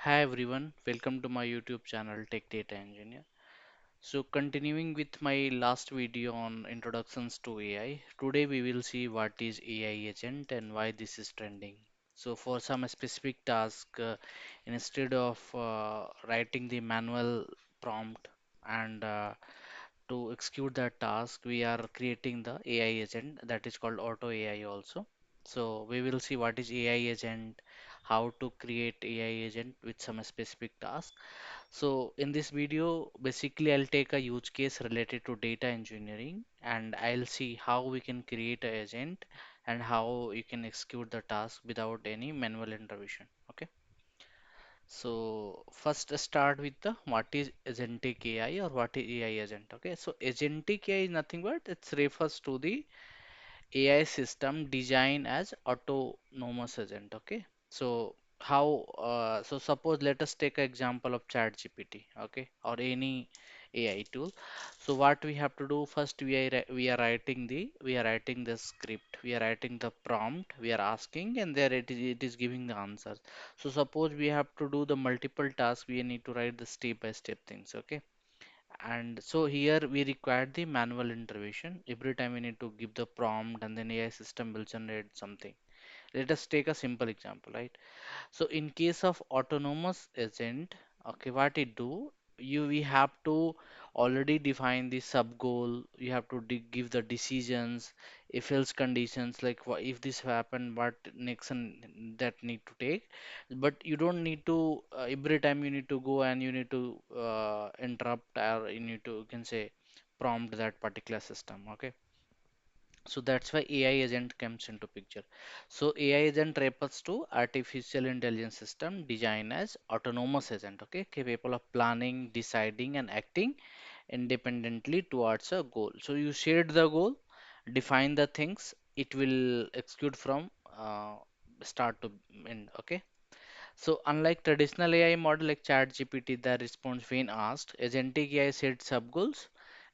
Hi everyone, welcome to my YouTube channel TechDataEngineer. So continuing with my last video on introductions to AI, today we will see what is AI agent and why this is trending. So for some specific task, instead of writing the manual prompt and to execute that task, we are creating the AI agent that is called Auto AI also. So we will see what is AI agent, how to create AI agent with some specific task. So in this video, basically I'll take a use case related to data engineering and I'll see how we can create an agent and how you can execute the task without any manual intervention. Okay. So first start with the what is agentic AI or what is AI agent. Okay. So agentic AI is nothing but it refers to the AI system designed as autonomous agent. Okay. So how so suppose let us take an example of ChatGPT, okay, or any AI tool. So what we have to do first, we are writing the script, we are writing the prompt, we are asking, and there it is giving the answers. So suppose we have to do the multiple tasks, we need to write the step by step things, okay. And so here we require the manual intervention. Every time we need to give the prompt and then AI system will generate something. Let us take a simple example, right? So in case of autonomous agent, okay, what it do, we have to already define the sub goal. You have to give the decisions, if else conditions like if this happen, what next and that need to take. But you don't need to every time you need to go and you need to interrupt or you need to you can say prompt that particular system. Okay, so that's why AI agent comes into picture. So AI agent refers to artificial intelligence system designed as autonomous agent, okay, capable of planning, deciding, and acting independently towards a goal. So you shared the goal, define the things, it will execute from start to end, okay. So unlike traditional AI model like ChatGPT that responds when asked, agentic AI sets sub goals,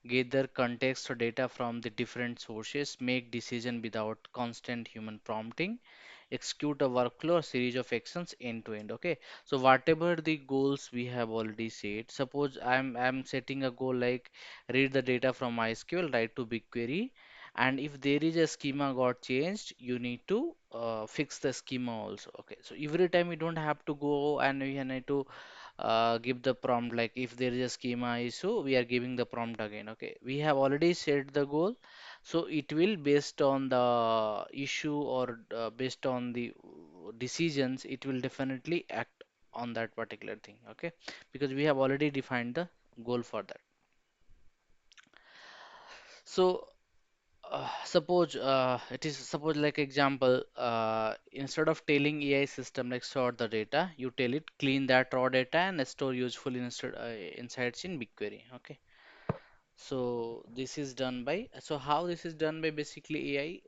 gather context or data from the different sources, make decision without constant human prompting, execute a workflow or series of actions end to end. Okay, so whatever the goals we have already set, suppose I'm setting a goal like read the data from MySQL, write to BigQuery, and if there is a schema got changed, you need to fix the schema also. Okay, so every time we don't have to go and we need to give the prompt like if there is a schema issue we are giving the prompt again. Okay, we have already set the goal, so it will based on the issue or based on the decisions it will definitely act on that particular thing. Okay, because we have already defined the goal for that. So suppose like example, instead of telling AI system like sort the data, you tell it clean that raw data and store useful insights in BigQuery. Okay, so this is done by, so how this is done by basically AI.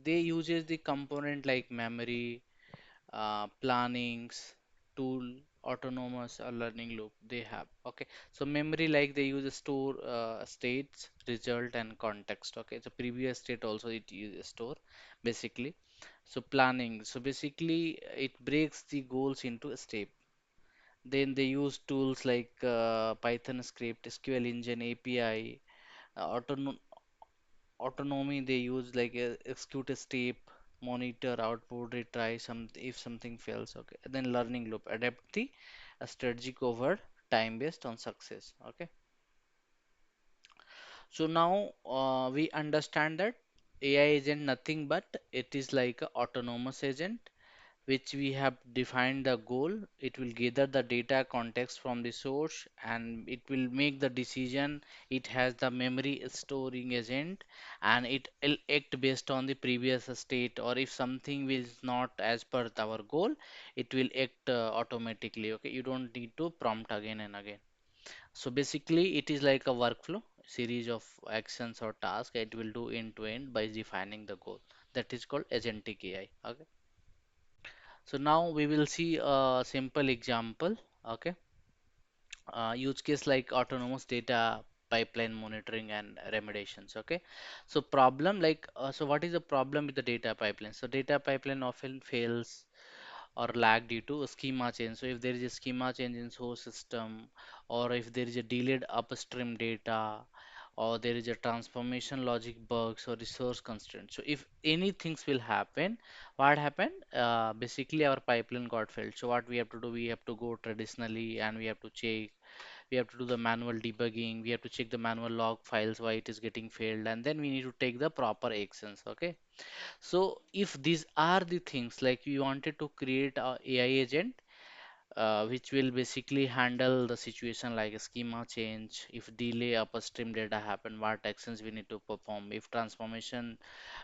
They uses the component like memory, plannings, tool, autonomous or learning loop they have. Okay, so memory like they use a store states, result and context. Okay, so previous state also it uses store basically. So planning, so basically it breaks the goals into a step. Then they use tools like Python script, SQL engine, API, autonom autonomy they use like execute a step, monitor output, retry some if something fails. Okay, and then learning loop, adapt the strategic over time based on success. Okay, so now we understand that AI isn't nothing but it is like a autonomous agent which we have defined the goal. It will gather the data context from the source and it will make the decision. It has the memory storing agent and it will act based on the previous state, or if something is not as per our goal, it will act automatically. Okay, you don't need to prompt again and again. So basically, it is like a workflow series of actions or tasks it will do end to end by defining the goal. That is called agentic AI. Okay. So now we will see a simple example. Okay, use case like autonomous data pipeline monitoring and remediations. Okay, so problem like so what is the problem with the data pipeline? So data pipeline often fails or lag due to a schema change. So if there is a schema change in source system, or if there is a delayed upstream data, or there is a transformation logic bugs or resource constraint. So if any things will happen, what happened? Basically, our pipeline got failed. So what we have to do? We have to go traditionally and we have to check. We have to do the manual debugging. We have to check the manual log files why it is getting failed, and then we need to take the proper actions. Okay. So if these are the things like we wanted to create a AI agent which will basically handle the situation like a schema change, if delay upstream data happen, what actions we need to perform, if transformation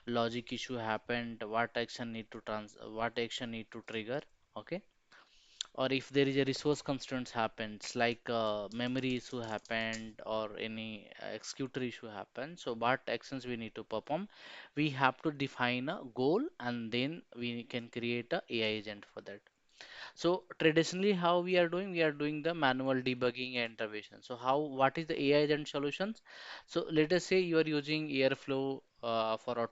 logic issue happened, what action need to trigger, okay? Or if there is a resource constraints happens like memory issue happened or any executor issue happened, so what actions we need to perform, we have to define a goal and then we can create a AI agent for that. So traditionally, how we are doing? We are doing the manual debugging and intervention. So what is the AI agent solutions? So let us say you are using Airflow for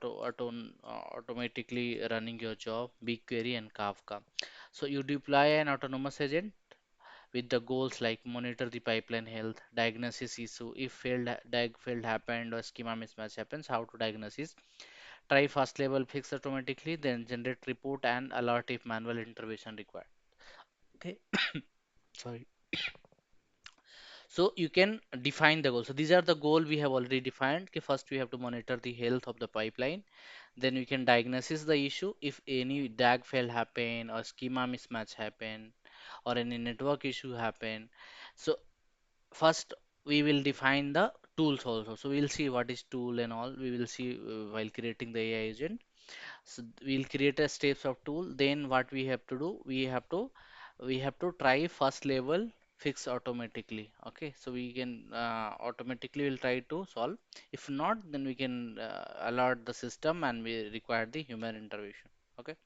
automatically running your job, BigQuery and Kafka. So you deploy an autonomous agent with the goals like monitor the pipeline health, diagnosis issue, if failed happened or schema mismatch happens, how to diagnosis, try first level fix automatically, then generate report and alert if manual intervention required. Okay. Sorry. So you can define the goal. So these are the goal we have already defined. Okay, first we have to monitor the health of the pipeline. Then we can diagnosis the issue if any DAG fail happen or schema mismatch happen or any network issue happen. So first we will define the tools also. So we'll see what is tool and all. We will see while creating the AI agent. So we'll create a steps of tool. Then what we have to do, we have to try first level fix automatically. Okay, so we can automatically will try to solve. If not, then we can alert the system and we require the human intervention. Okay.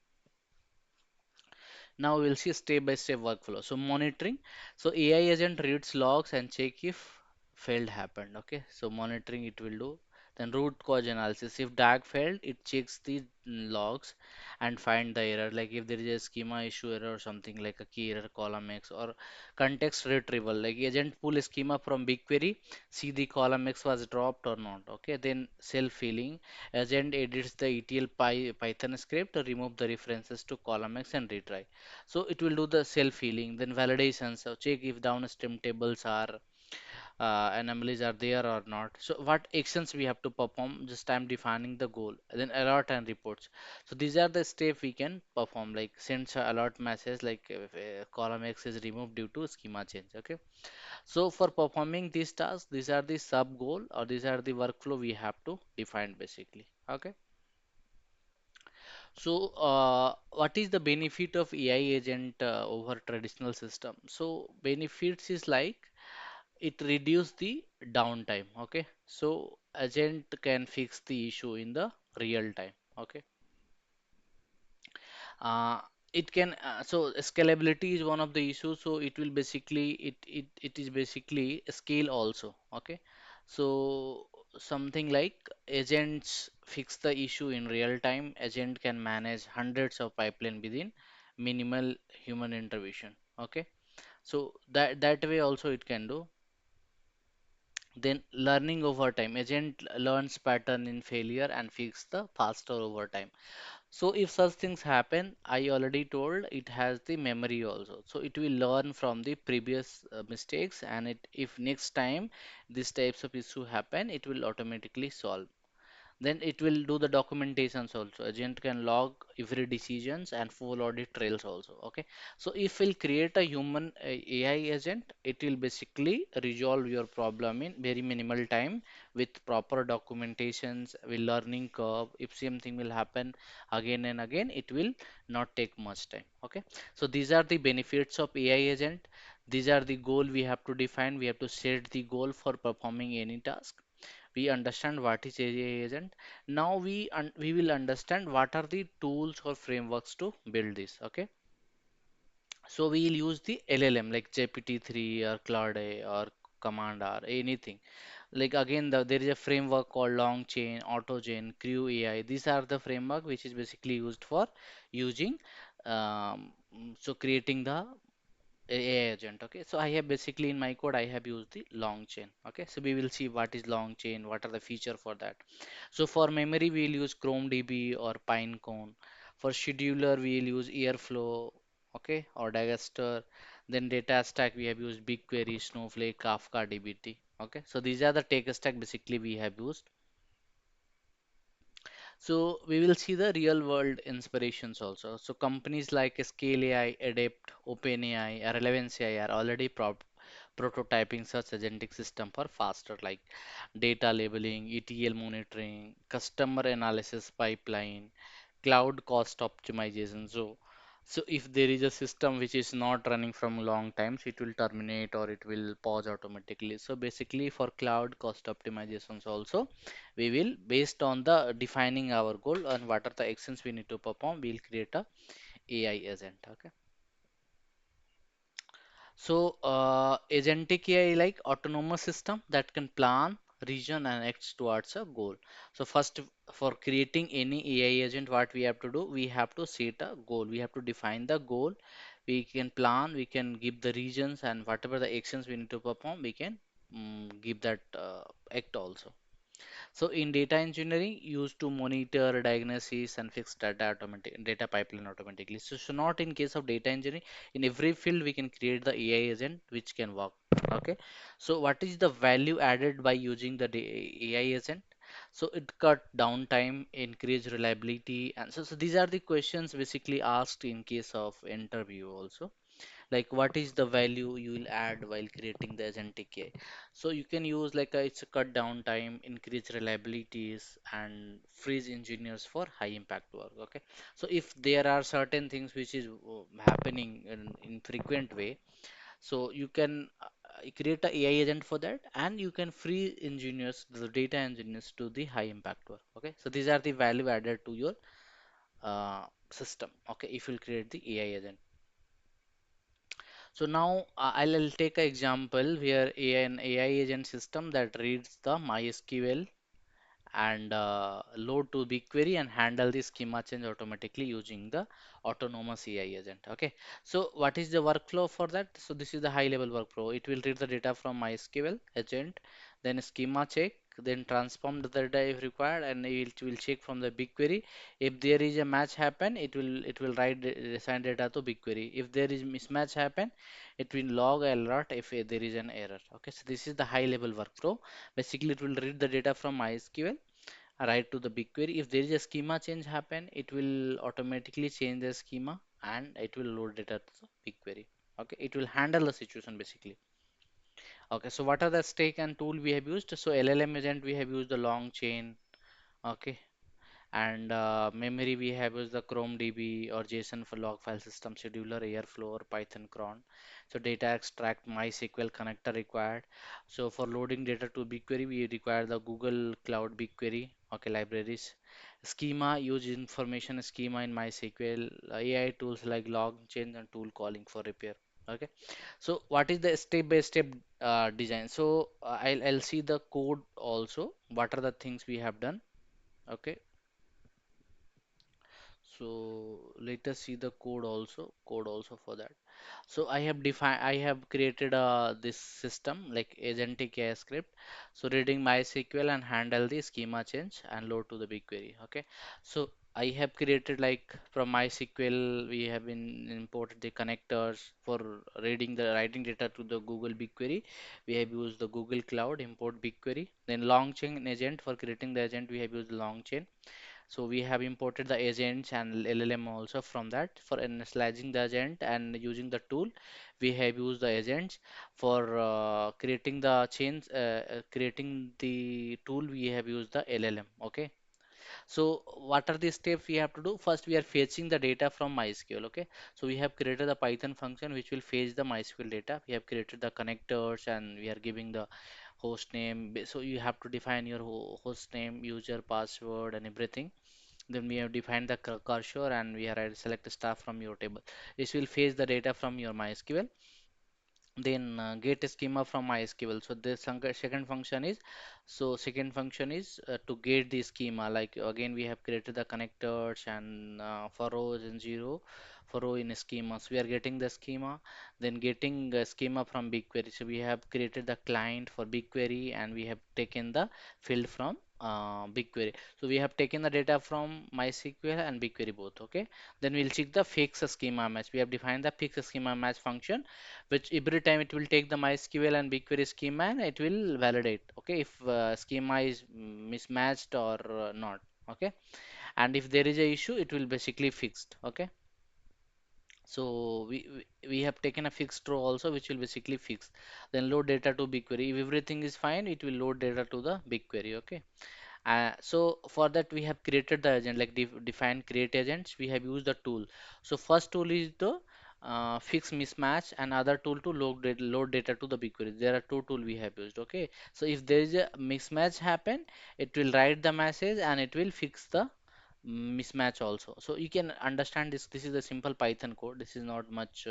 Now we'll see step by step workflow. So monitoring. So AI agent reads logs and check if failed happened. Okay. So monitoring it will do. Then root cause analysis. If DAG failed, it checks the logs and find the error. Like if there is a schema issue error or something like a key error column X or context retrieval. Like agent pull a schema from BigQuery, see the column X was dropped or not. Okay. Then self-healing. Agent edits the ETL Python script to remove the references to column X and retry. So it will do the self-healing, then validation. So check if downstream tables are anomalies are there or not. So what actions we have to perform? Just I'm defining the goal. Then alert and reports. So these are the steps we can perform. Like send a alert message like if column X is removed due to schema change. Okay. So for performing these tasks, these are the sub goal or these are the workflow we have to define basically. Okay. So, what is the benefit of AI agent over traditional system? So, benefits is like it reduce the downtime. Okay, so agent can fix the issue in the real time. Okay, uh, it can so scalability is one of the issues. So it will basically it is basically a scale also. Okay, so something like agents fix the issue in real time. Agent can manage hundreds of pipeline within minimal human intervention. Okay, so that way also it can do. Then learning over time. Agent learns pattern in failure and fix the faster over time. So if such things happen, I already told it has the memory also. So it will learn from the previous mistakes and if next time these types of issue happen, it will automatically solve. Then it will do the documentations also. Agent can log every decisions and full audit trails also. Okay. So if we'll create a human AI agent, it will basically resolve your problem in very minimal time with proper documentations, with learning curve. If same thing will happen again and again, it will not take much time. Okay. So these are the benefits of AI agent. These are the goal we have to define. We have to set the goal for performing any task. We understand what is AI agent. Now we will understand what are the tools or frameworks to build this. Okay, so we will use the LLM like GPT-3 or Claude or Command or anything. Like again, there is a framework called Long Chain, AutoGen, Crew AI. These are the framework which is basically used for using so creating the AI agent. Okay, so I have basically in my code I have used the long chain. Okay, so we will see what is long chain, what are the feature for that. So for memory we will use Chrome DB or Pinecone. For scheduler we will use Airflow, okay, or Dagster. Then data stack we have used BigQuery, Snowflake, Kafka, DBT. Okay, so these are the tech stack basically we have used. So we will see the real world inspirations also. So companies like Scale AI, Adapt, OpenAI, or Relevance AI are already prototyping such agentic system for faster like data labeling, ETL monitoring, customer analysis pipeline, cloud cost optimization. So if there is a system which is not running from long times, it will terminate or it will pause automatically. So basically for cloud cost optimizations also, we will based on the defining our goal and what are the actions we need to perform, we'll create a AI agent. Okay. So, agentic AI like autonomous system that can plan, reason, and act towards a goal. So, first, for creating any AI agent, what we have to do, we have to set a goal. We have to define the goal. We can plan, we can give the regions, and whatever the actions we need to perform, we can give that act also. So in data engineering, used to monitor, diagnosis, and fix data pipeline automatically. So not in case of data engineering, in every field we can create the AI agent which can work. Okay. So what is the value added by using the AI agent? So it cut downtime, increase reliability, and so these are the questions basically asked in case of interview also, like what is the value you will add while creating the agentic AI. So you can use like it's a cut down time, increase reliabilities, and freeze engineers for high impact work. Okay, so if there are certain things which is happening in frequent way, so you can create a AI agent for that, and you can free engineers, the data engineers, to the high impact work. Okay, so these are the value added to your system. Okay, if you create the AI agent. So now I'll take an example where an AI agent system that reads the MySQL and load to BigQuery and handle the schema change automatically using the autonomous AI agent. Okay, so what is the workflow for that? So this is the high level workflow. It will read the data from MySQL agent, then schema check, then transform the data if required, and it will check from the BigQuery. If there is a match happen, it will write the assigned data to BigQuery. If there is mismatch happen, it will log alert if there is an error. Okay, so this is the high level workflow. Basically, it will read the data from MySQL, write to the BigQuery. If there is a schema change happen, it will automatically change the schema and it will load data to the BigQuery. Okay, it will handle the situation basically. Okay, so what are the stake and tool we have used? So LLM agent we have used the long chain. Okay, and memory we have used the Chrome DB or JSON for log file system scheduler, Airflow or Python cron. So data extract MySQL connector required. So for loading data to BigQuery, we require the Google Cloud BigQuery. Okay, libraries. Schema, use information schema in MySQL. AI tools like log change and tool calling for repair. Okay, so what is the step-by-step design? So I'll see the code also. What are the things we have done? Okay, so let us see the code also for that. So I have created this system like agentic AI script. So reading MySQL and handle the schema change and load to the BigQuery. Okay. So I have created like from MySQL we have been imported the connectors for reading the writing data to the Google BigQuery. We have used the Google Cloud import BigQuery. Then long chain agent for creating the agent we have used long chain. So we have imported the agents and LLM also from that for initializing the agent and using the tool. We have used the agents for creating the chains, creating the tool. We have used the LLM. Okay. So what are the steps we have to do? First, we are fetching the data from MySQL. Okay. So we have created the Python function which will fetch the MySQL data. We have created the connectors and we are giving the host name. So you have to define your host name, user, password, and everything. Then we have defined the cursor and we are select staff from your table. This will fetch the data from your MySQL. then get a schema from MySQL. So the second function is, to get the schema. Like again, we have created the connectors and for rows and zero for row in a schema. So we are getting the schema, then getting a schema from BigQuery. So we have created the client for BigQuery and we have taken the field from BigQuery. So we have taken the data from MySQL and BigQuery both. Okay. Then we'll check the fixed schema match. We have defined the fixed schema match function, which every time it will take the MySQL and BigQuery schema and it will validate, okay, if schema is mismatched or not, okay, and if there is a issue, it will basically fixed, okay. So we have taken a fixed row also, which will basically fix. Then load data to BigQuery. If everything is fine, it will load data to the BigQuery, okay. So for that we have created the agent, like define create agents. We have used the tool. So first tool is the fix mismatch, and other tool to load data to the BigQuery. There are two tools we have used. Okay. So if there is a mismatch happen, it will write the message and it will fix the mismatch also. So you can understand this. This is a simple Python code. This is not much.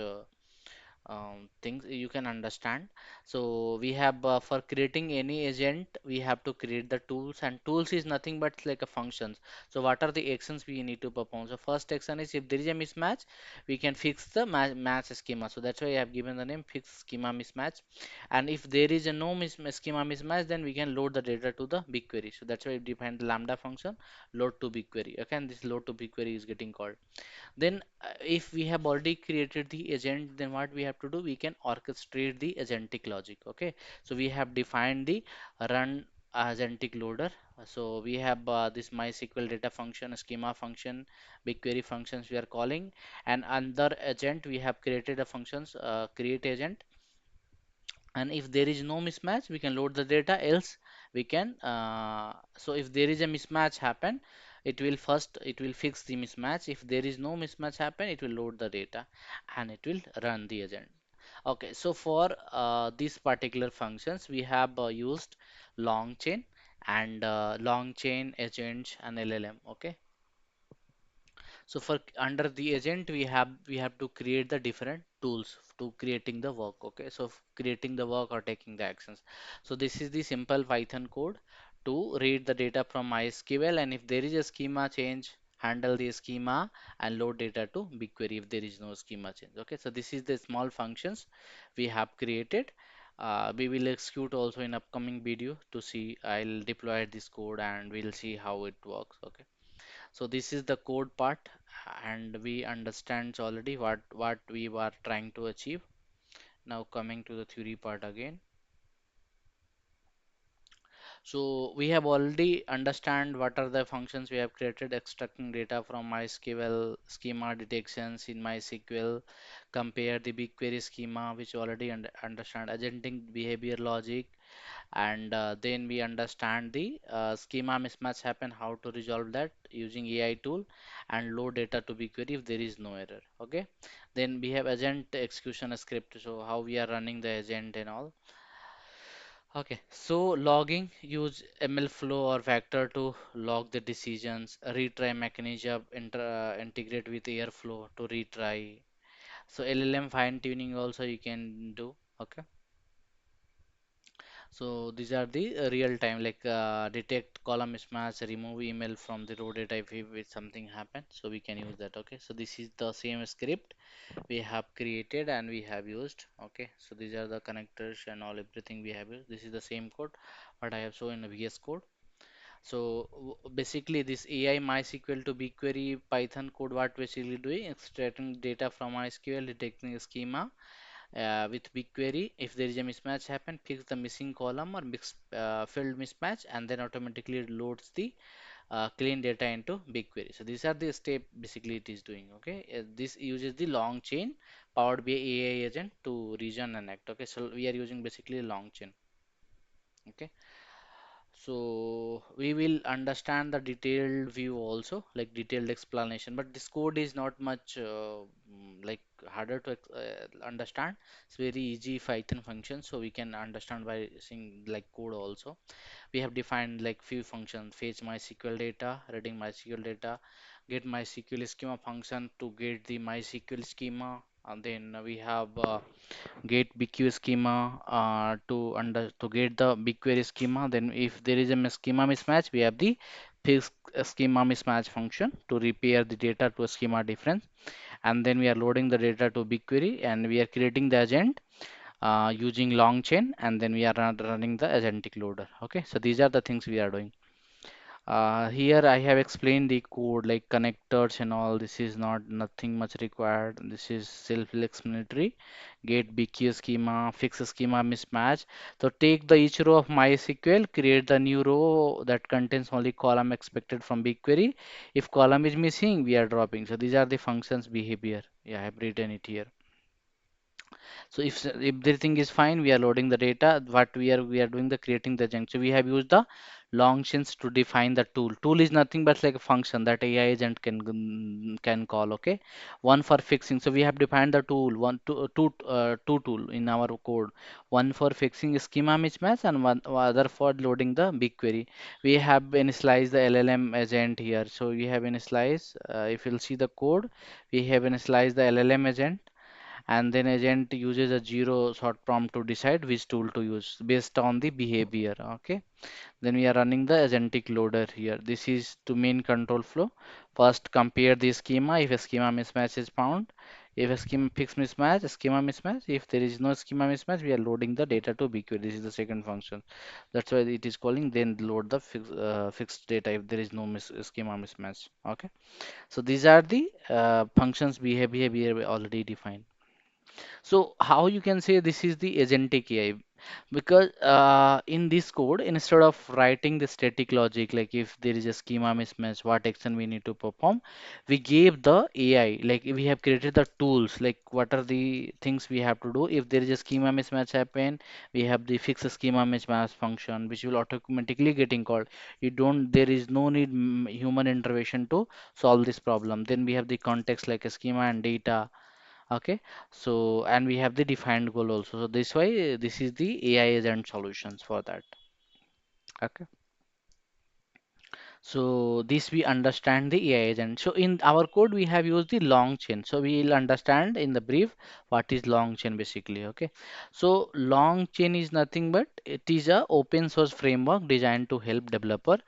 Things you can understand. So we have for creating any agent, we have to create the tools, and tools is nothing but like a functions. So what are the actions we need to perform? So first action is, if there is a mismatch, we can fix the match schema. So that's why I have given the name fix schema mismatch. And if there is a no schema mismatch, then we can load the data to the BigQuery. So that's why we define the lambda function load to BigQuery. Okay, and this load to BigQuery is getting called. Then, if we have already created the agent, then what we have to do? We can orchestrate the agentic logic. Okay, so we have defined the run agentic loader. So we have this MySQL data function, schema function, BigQuery functions we are calling, and under agent we have created a functions create agent, and if there is no mismatch we can load the data, else we can so if there is a mismatch happen, it will fix the mismatch. If there is no mismatch happen, it will load the data and it will run the agent. Okay, so for these particular functions we have used long chain and long chain agents and LLM. Okay, so for under the agent, we have to create the different tools to creating the work. Okay, so creating the work or taking the actions. So this is the simple Python code to read the data from MySQL, and if there is a schema change, handle the schema and load data to BigQuery if there is no schema change. Okay, so this is the small functions we have created. We will execute also in upcoming video to see. I'll deploy this code and we'll see how it works. Okay. So this is the code part, and we understand already what we were trying to achieve. Now coming to the theory part again. So we have already understand what are the functions we have created, extracting data from MySQL, schema detections in MySQL, compare the BigQuery schema, which already understand agentic behavior logic, and then we understand the schema mismatch happen, how to resolve that using AI tool, and load data to BigQuery if there is no error. Okay, then we have agent execution script, so how we are running the agent and all. Okay, so logging, use ML flow or vector to log the decisions, retry mechanism, integrate with airflow to retry. So LLM fine tuning also you can do. Okay, so these are the real time, like detect column mismatch, remove email from the raw data if something happen. So we can use that. Okay, so this is the same script we have created and we have used. Okay, so these are the connectors and all everything we have used. This is the same code what I have shown in the VS code. So basically this AI MySQL to BigQuery Python code, what basically doing, extracting data from MySQL, detecting a schema with BigQuery. If there is a mismatch happen, fix the missing column or field mismatch, and then automatically it loads the clean data into BigQuery. So these are the step basically it is doing. Okay, this uses the long chain powered by AI agent to reason and act. Okay, so we are using basically long chain. Okay, so we will understand the detailed view also, like detailed explanation. But this code is not much like harder to understand. It's very easy Python function, so we can understand by seeing like code also. We have defined like few functions: fetch MySQL data, reading MySQL data, get MySQL schema function to get the MySQL schema, And then we have get BQ schema to get the BigQuery schema. Then if there is a schema mismatch, we have the fix schema mismatch function to repair the data to a schema difference. And then we are loading the data to BigQuery and we are creating the agent using long chain, and then we are running the agentic loader. Okay, so these are the things we are doing. Here I have explained the code like connectors and all. This is not nothing much required. This is self-explanatory. Get BQ schema, fix schema mismatch. So take the each row of MySQL, create the new row that contains only column expected from BigQuery. If column is missing, we are dropping. So these are the functions behavior. Yeah, I have written it here. So if everything is fine, we are loading the data. What we are doing the creating the junk. So we have used the long chains to define the tool. Tool is nothing but like a function that AI agent can call. Okay, one for fixing. So we have defined the tool two tool in our code. One for fixing schema mismatch and one other for loading the BigQuery. We have initialized the LLM agent here. So we have initialized. If you'll see the code, we have initialized the LLM agent, and then agent uses a zero sort prompt to decide which tool to use based on the behavior. Okay, then we are running the agentic loader here. This is to main control flow. First compare the schema if a schema mismatch is found. If a schema fix mismatch, schema mismatch, if there is no schema mismatch, we are loading the data to BQ. This is the second function. That's why it is calling then load the fixed data if there is no schema mismatch. Okay, so these are the functions behavior we have already defined. So how you can say this is the agentic AI? Because in this code, instead of writing the static logic, like if there is a schema mismatch, what action we need to perform, we gave the AI, like we have created the tools, like what are the things we have to do. If there is a schema mismatch happen, we have the fix schema mismatch function, which will automatically getting called. You don't, there is no need human intervention to solve this problem. Then we have the context like a schema and data. Okay, so and we have the defined goal also. So this way, this is the AI agent solutions for that. Okay. So this we understand the AI agent. So in our code we have used the long chain. So we will understand in the brief what is long chain basically. Okay. So long chain is nothing but it is a open source framework designed to help developer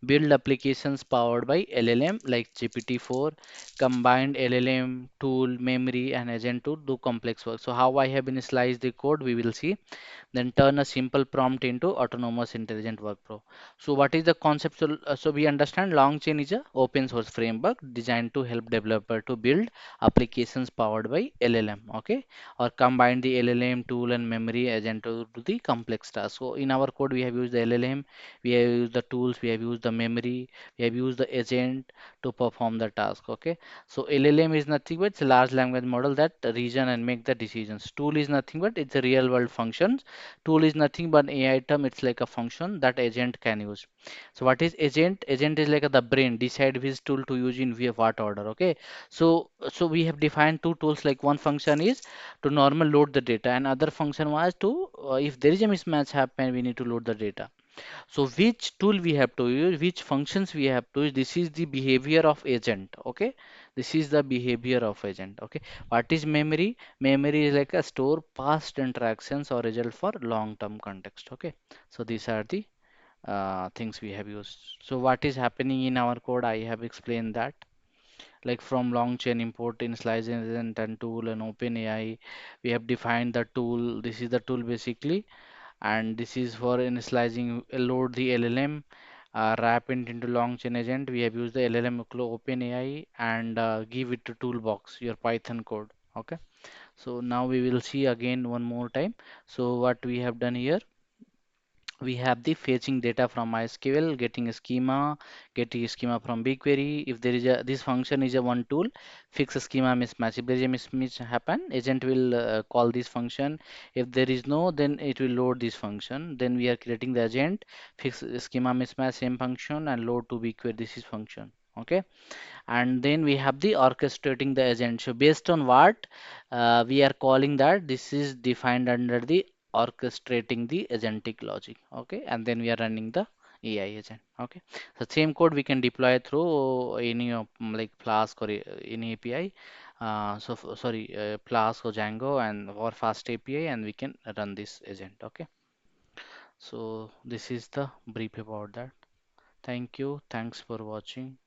build applications powered by LLM like GPT-4, combined LLM tool, memory and agent to do complex work. So how I have been sliced the code we will see, then turn a simple prompt into autonomous intelligent workflow. So what is the conceptual? So we understand long chain is a open source framework designed to help developer to build applications powered by LLM, okay, or combine the LLM tool and memory agent to do the complex task. So in our code we have used the LLM, we have used the tools, we have used the memory, we have used the agent to perform the task, okay. So LLM is nothing but it's a large language model that reason and make the decisions. Tool is nothing but it's a real world function. Tool is nothing but AI term. It's like a function that agent can use. So what is agent? Agent is like the brain decide which tool to use in via what order. Okay. So we have defined two tools. Like one function is to normal load the data, and other function was to if there is a mismatch happen, we need to load the data. So which tool we have to use, which functions we have to use, this is the behavior of agent. Okay, this is the behavior of agent. Okay, what is memory? Memory is like a store past interactions or result for long-term context. Okay, so these are the things we have used. So what is happening in our code? I have explained that. Like from long chain import in slice agent and tool and open AI, we have defined the tool. This is the tool basically, and this is for initializing load the LLM, wrap it into long chain agent. We have used the LLM OpenAI and give it to toolbox your Python code. Okay, so now we will see again one more time. So what we have done here, we have the fetching data from MySQL, getting a schema from BigQuery. If there is a this function is a one tool, fix a schema mismatch. If there is a mismatch happen, agent will call this function. If there is no, then it will load this function. Then we are creating the agent, fix schema mismatch, same function, and load to BigQuery. This is function. Okay, and then we have the orchestrating the agent. So based on what we are calling that, this is defined under the orchestrating the agentic logic. Okay, and then we are running the AI agent. Okay, so same code we can deploy through any of like Flask or any API. sorry, Flask or Django and or Fast API, and we can run this agent. Okay. So this is the brief about that. Thank you. Thanks for watching.